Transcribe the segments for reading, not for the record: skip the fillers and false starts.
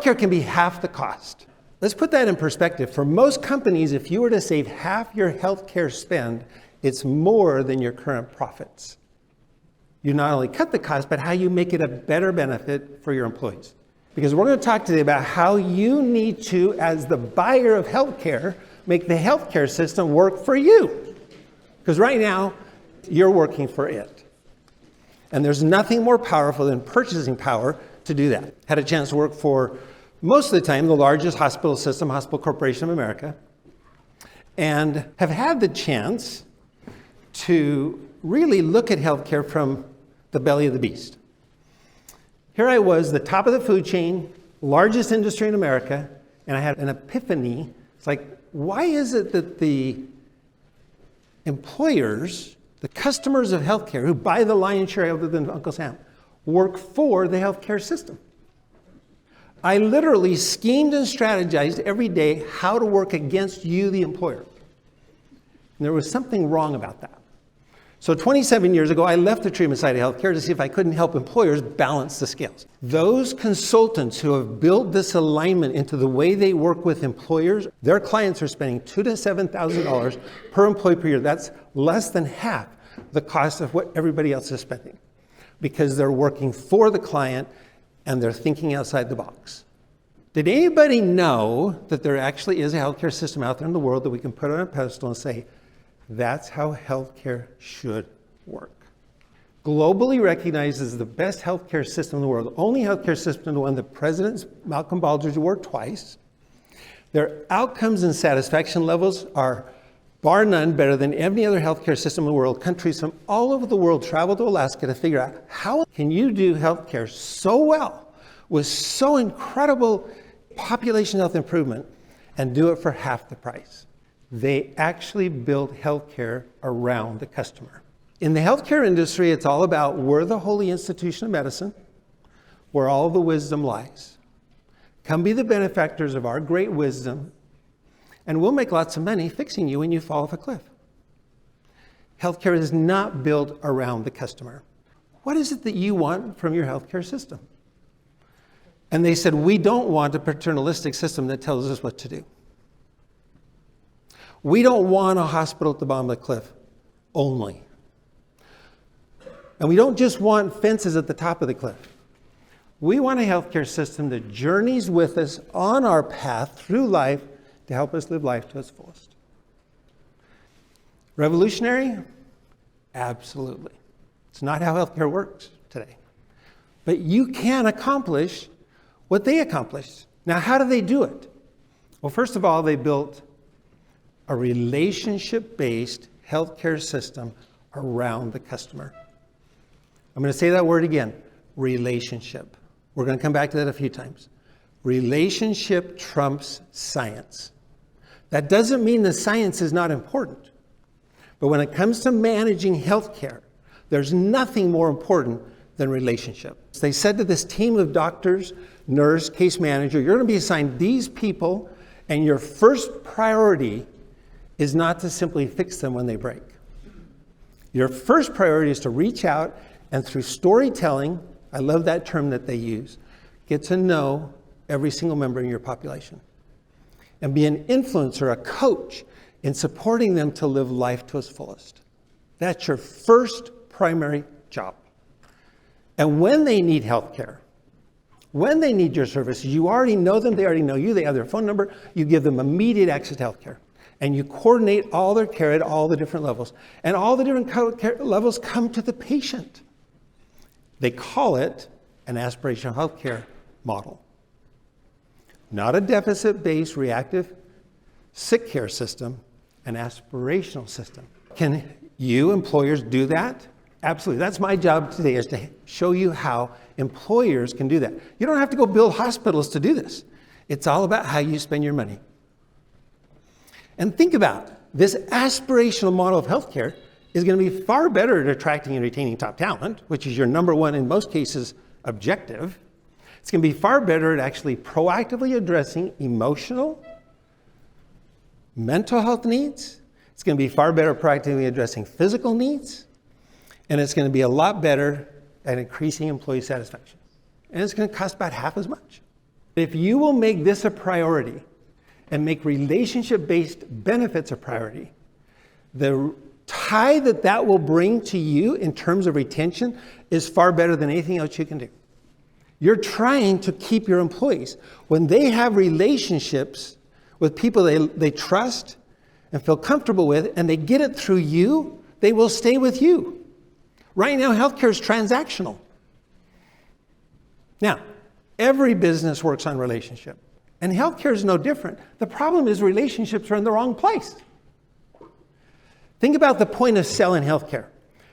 Healthcare can be half the cost. Let's put that in perspective. For most companies, if you were to save half your healthcare spend, it's more than your current profits. You not only cut the cost, but how you make it a better benefit for your employees. Because we're going to talk today about how you need to, as the buyer of healthcare, make the healthcare system work for you. Because right now, you're working for it. And there's nothing more powerful than purchasing power to do that. Had a chance to work for, most of the time, the largest hospital system, Hospital Corporation of America, and have had the chance to really look at healthcare from the belly of the beast. Here I was, the top of the food chain, largest industry in America, and I had an epiphany. It's like, why is it that the employers, the customers of healthcare who buy the lion's share other than Uncle Sam, work for the healthcare system? I literally schemed and strategized every day how to work against you, the employer. And there was something wrong about that. So 27 years ago, I left the treatment side of healthcare to see if I couldn't help employers balance the scales. Those consultants who have built this alignment into the way they work with employers, their clients are spending $2,000 to $7,000 per employee per year. That's less than half the cost of what everybody else is spending, because they're working for the client and they're thinking outside the box. Did anybody know that there actually is a healthcare system out there in the world that we can put on a pedestal and say, that's how healthcare should work? Globally recognized as the best healthcare system in the world, the only healthcare system to win the President's Malcolm Baldrige Award twice. Their outcomes and satisfaction levels are bar none better than any other healthcare system in the world. Countries from all over the world travel to Alaska to figure out how can you do healthcare so well with so incredible population health improvement and do it for half the price. They actually built healthcare around the customer. In the healthcare industry, it's all about we're the holy institution of medicine, where all the wisdom lies. Come be the benefactors of our great wisdom, and we'll make lots of money fixing you when you fall off a cliff. Healthcare is not built around the customer. What is it that you want from your healthcare system? And they said, we don't want a paternalistic system that tells us what to do. We don't want a hospital at the bottom of the cliff only. And we don't just want fences at the top of the cliff. We want a healthcare system that journeys with us on our path through life to help us live life to its fullest. Revolutionary? Absolutely. It's not how healthcare works today. But you can accomplish what they accomplished. Now, how do they do it? Well, first of all, they built a relationship-based healthcare system around the customer. I'm going to say that word again, relationship. We're going to come back to that a few times. Relationship trumps science. That doesn't mean the science is not important. But when it comes to managing healthcare, there's nothing more important than relationship. They said to this team of doctors, nurse, case manager, you're going to be assigned these people, and your first priority is not to simply fix them when they break. Your first priority is to reach out and through storytelling, I love that term that they use, get to know every single member in your population. And be an influencer, a coach in supporting them to live life to its fullest. That's your first primary job. And when they need health care, when they need your services, you already know them, they already know you, they have their phone number, you give them immediate access to health care. And you coordinate all their care at all the different levels. And all the different care levels come to the patient. They call it an aspirational healthcare model. Not a deficit-based reactive sick care system, an aspirational system. Can you, employers, do that? Absolutely. That's my job today, is to show you how employers can do that. You don't have to go build hospitals to do this. It's all about how you spend your money. And think about this aspirational model of healthcare is going to be far better at attracting and retaining top talent, which is your number one, in most cases, objective. It's going to be far better at actually proactively addressing emotional, mental health needs. It's going to be far better at proactively addressing physical needs. And it's going to be a lot better at increasing employee satisfaction. And it's going to cost about half as much. If you will make this a priority and make relationship-based benefits a priority, the tie that will bring to you in terms of retention is far better than anything else you can do. You're trying to keep your employees. When they have relationships with people they trust and feel comfortable with, and they get it through you, they will stay with you. Right now, healthcare is transactional. Now, every business works on relationship, and healthcare is no different. The problem is relationships are in the wrong place. Think about the point of sale in healthcare.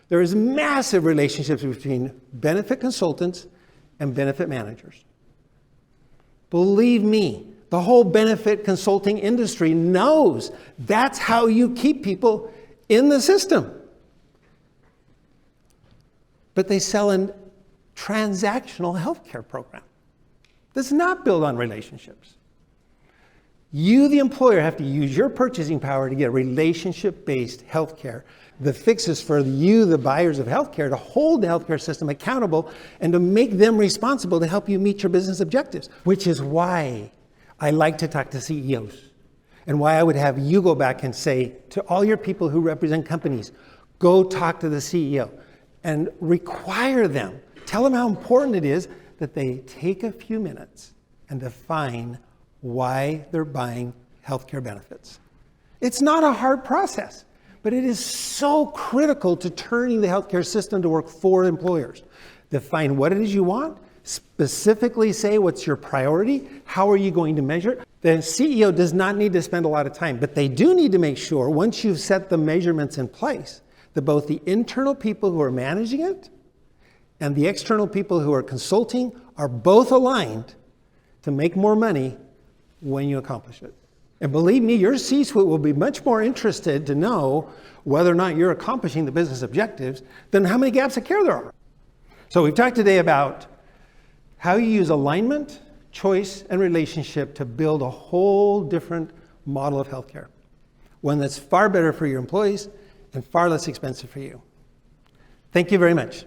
There is massive relationships between benefit consultants and benefit managers. Believe me, the whole benefit consulting industry knows that's how you keep people in the system. But they sell a transactional healthcare program that's not built on relationships. You, the employer, have to use your purchasing power to get relationship-based healthcare that fixes for you, the buyers of healthcare, to hold the healthcare system accountable and to make them responsible to help you meet your business objectives, which is why I like to talk to CEOs and why I would have you go back and say to all your people who represent companies, go talk to the CEO and require them, tell them how important it is that they take a few minutes and define why they're buying healthcare benefits. It's not a hard process, but it is so critical to turning the healthcare system to work for employers. Define what it is you want, specifically say what's your priority, how are you going to measure it. The CEO does not need to spend a lot of time, but they do need to make sure once you've set the measurements in place that both the internal people who are managing it and the external people who are consulting are both aligned to make more money when you accomplish it. And believe me, your C-suite will be much more interested to know whether or not you're accomplishing the business objectives than how many gaps of care there are. So we've talked today about how you use alignment, choice, and relationship to build a whole different model of healthcare. One that's far better for your employees and far less expensive for you. Thank you very much.